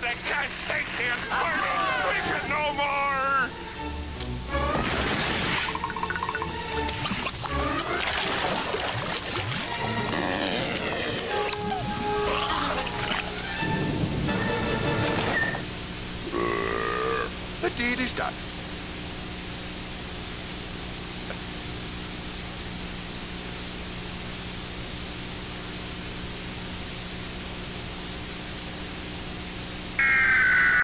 but I can't take the infernal squeaking no more! The deed is done.